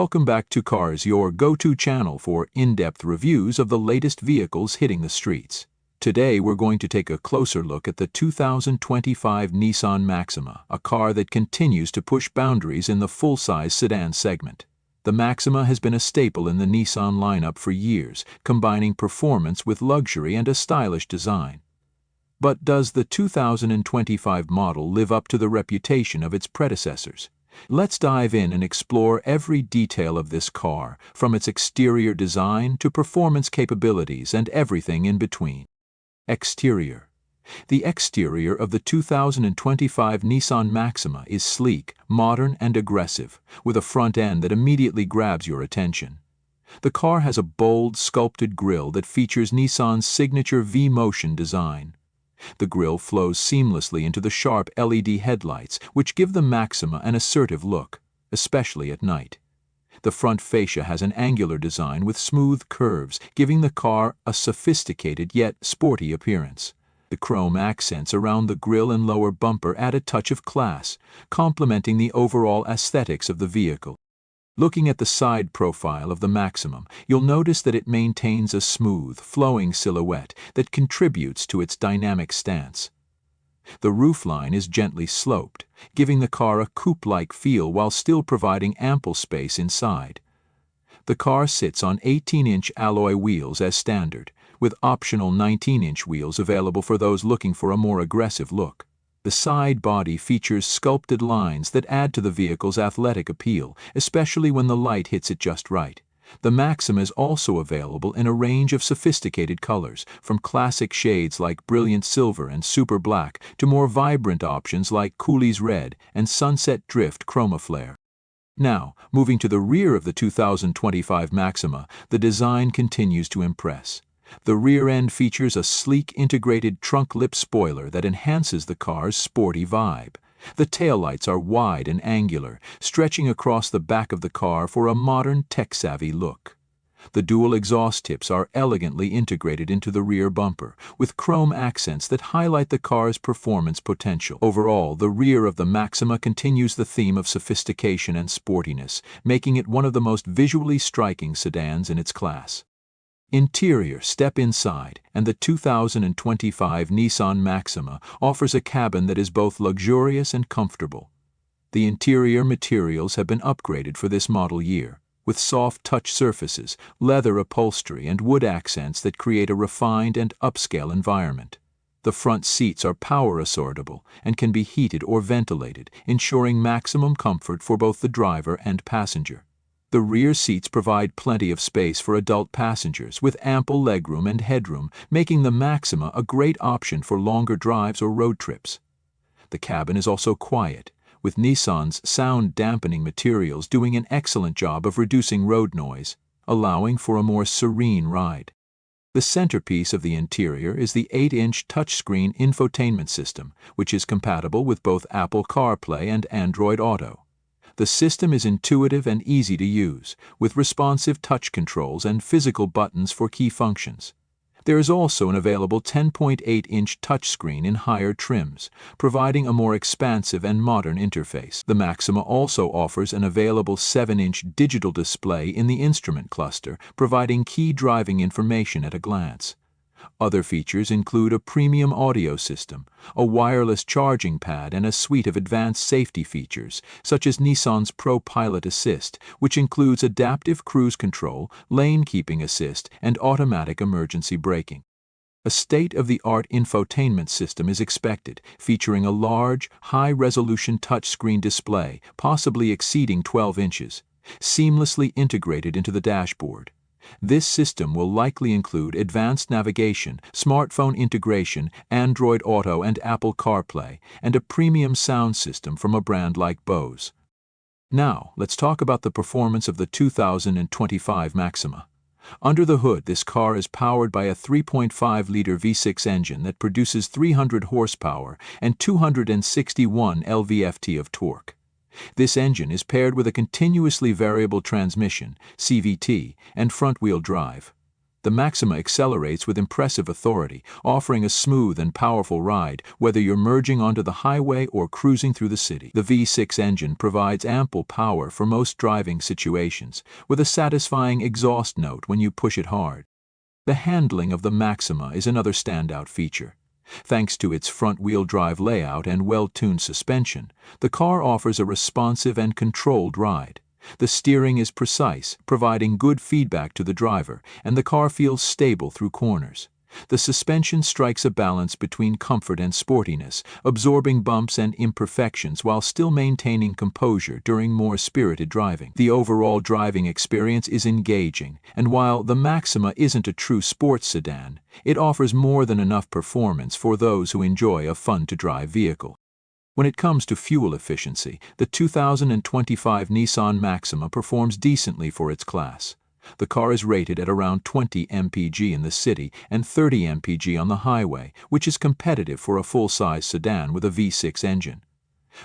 Welcome back to Cars, your go-to channel for in-depth reviews of the latest vehicles hitting the streets. Today we're going to take a closer look at the 2025 Nissan Maxima, a car that continues to push boundaries in the full-size sedan segment. The Maxima has been a staple in the Nissan lineup for years, combining performance with luxury and a stylish design. But does the 2025 model live up to the reputation of its predecessors? Let's dive in and explore every detail of this car, from its exterior design to performance capabilities and everything in between. Exterior. The exterior of the 2025 Nissan Maxima is sleek, modern, and aggressive, with a front end that immediately grabs your attention. The car has a bold, sculpted grille that features Nissan's signature V-motion design. The grille flows seamlessly into the sharp LED headlights, which give the Maxima an assertive look, especially at night. The front fascia has an angular design with smooth curves, giving the car a sophisticated yet sporty appearance. The chrome accents around the grille and lower bumper add a touch of class, complementing the overall aesthetics of the vehicle. Looking at the side profile of the Maximum, you'll notice that it maintains a smooth, flowing silhouette that contributes to its dynamic stance. The roofline is gently sloped, giving the car a coupe-like feel while still providing ample space inside. The car sits on 18-inch alloy wheels as standard, with optional 19-inch wheels available for those looking for a more aggressive look. The side body features sculpted lines that add to the vehicle's athletic appeal, especially when the light hits it just right. The Maxima is also available in a range of sophisticated colors, from classic shades like brilliant silver and super black to more vibrant options like Cooley's red and sunset drift chromaflare. Now, moving to the rear of the 2025 Maxima, the design continues to impress. The rear end features a sleek integrated trunk lip spoiler that enhances the car's sporty vibe. The taillights are wide and angular, stretching across the back of the car for a modern, tech-savvy look. The dual exhaust tips are elegantly integrated into the rear bumper, with chrome accents that highlight the car's performance potential. Overall, the rear of the Maxima continues the theme of sophistication and sportiness, making it one of the most visually striking sedans in its class. Interior. Step inside, and the 2025 Nissan Maxima offers a cabin that is both luxurious and comfortable. The interior materials have been upgraded for this model year, with soft touch surfaces, leather upholstery, and wood accents that create a refined and upscale environment. The front seats are power assortable and can be heated or ventilated, ensuring maximum comfort for both the driver and passenger. The rear seats provide plenty of space for adult passengers, with ample legroom and headroom, making the Maxima a great option for longer drives or road trips. The cabin is also quiet, with Nissan's sound-dampening materials doing an excellent job of reducing road noise, allowing for a more serene ride. The centerpiece of the interior is the 8-inch touchscreen infotainment system, which is compatible with both Apple CarPlay and Android Auto. The system is intuitive and easy to use, with responsive touch controls and physical buttons for key functions. There is also an available 10.8-inch touchscreen in higher trims, providing a more expansive and modern interface. The Maxima also offers an available 7-inch digital display in the instrument cluster, providing key driving information at a glance. Other features include a premium audio system, a wireless charging pad, and a suite of advanced safety features, such as Nissan's Pro Pilot Assist, which includes adaptive cruise control, lane keeping assist, and automatic emergency braking. A state-of-the-art infotainment system is expected, featuring a large, high-resolution touchscreen display, possibly exceeding 12 inches, seamlessly integrated into the dashboard. This system will likely include advanced navigation, smartphone integration, Android Auto and Apple CarPlay, and a premium sound system from a brand like Bose. Now, let's talk about the performance of the 2025 Maxima. Under the hood, this car is powered by a 3.5-liter V6 engine that produces 300 horsepower and 261 lv-ft of torque. This engine is paired with a continuously variable transmission, CVT, and front-wheel drive. The Maxima accelerates with impressive authority, offering a smooth and powerful ride whether you're merging onto the highway or cruising through the city. The V6 engine provides ample power for most driving situations, with a satisfying exhaust note when you push it hard. The handling of the Maxima is another standout feature. Thanks to its front-wheel drive layout and well-tuned suspension, the car offers a responsive and controlled ride. The steering is precise, providing good feedback to the driver, and the car feels stable through corners. The suspension strikes a balance between comfort and sportiness, absorbing bumps and imperfections while still maintaining composure during more spirited driving. The overall driving experience is engaging, and while the Maxima isn't a true sports sedan, it offers more than enough performance for those who enjoy a fun-to-drive vehicle. When it comes to fuel efficiency, the 2025 Nissan Maxima performs decently for its class. The car is rated at around 20 mpg in the city and 30 mpg on the highway, which is competitive for a full-size sedan with a V6 engine.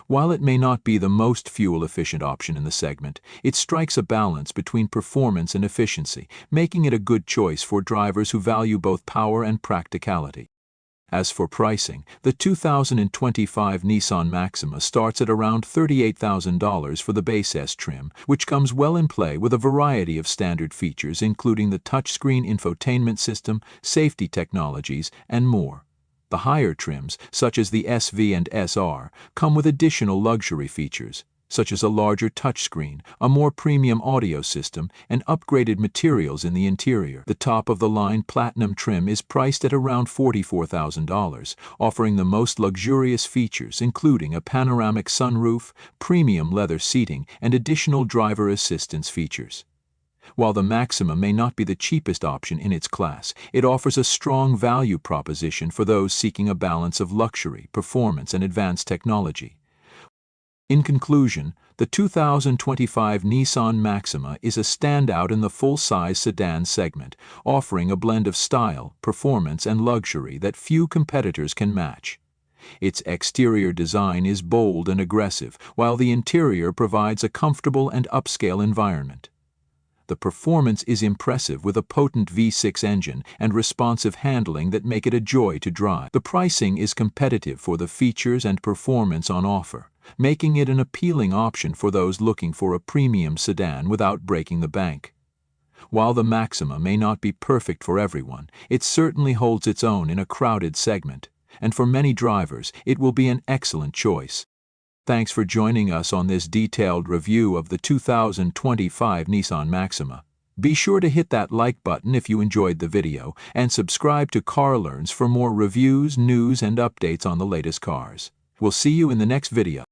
While it may not be the most fuel-efficient option in the segment, it strikes a balance between performance and efficiency, making it a good choice for drivers who value both power and practicality. As for pricing, the 2025 Nissan Maxima starts at around $38,000 for the base S trim, which comes well in play with a variety of standard features including the touchscreen infotainment system, safety technologies, and more. The higher trims, such as the SV and SR, come with additional luxury features, such as a larger touchscreen, a more premium audio system, and upgraded materials in the interior. The top-of-the-line Platinum trim is priced at around $44,000, offering the most luxurious features including a panoramic sunroof, premium leather seating, and additional driver assistance features. While the Maxima may not be the cheapest option in its class, it offers a strong value proposition for those seeking a balance of luxury, performance, and advanced technology. In conclusion, the 2025 Nissan Maxima is a standout in the full-size sedan segment, offering a blend of style, performance, and luxury that few competitors can match. Its exterior design is bold and aggressive, while the interior provides a comfortable and upscale environment. The performance is impressive with a potent V6 engine and responsive handling that make it a joy to drive. The pricing is competitive for the features and performance on offer, making it an appealing option for those looking for a premium sedan without breaking the bank. While the Maxima may not be perfect for everyone, it certainly holds its own in a crowded segment, and for many drivers, it will be an excellent choice. Thanks for joining us on this detailed review of the 2025 Nissan Maxima. Be sure to hit that like button if you enjoyed the video, and subscribe to CarLearns for more reviews, news, and updates on the latest cars. We'll see you in the next video.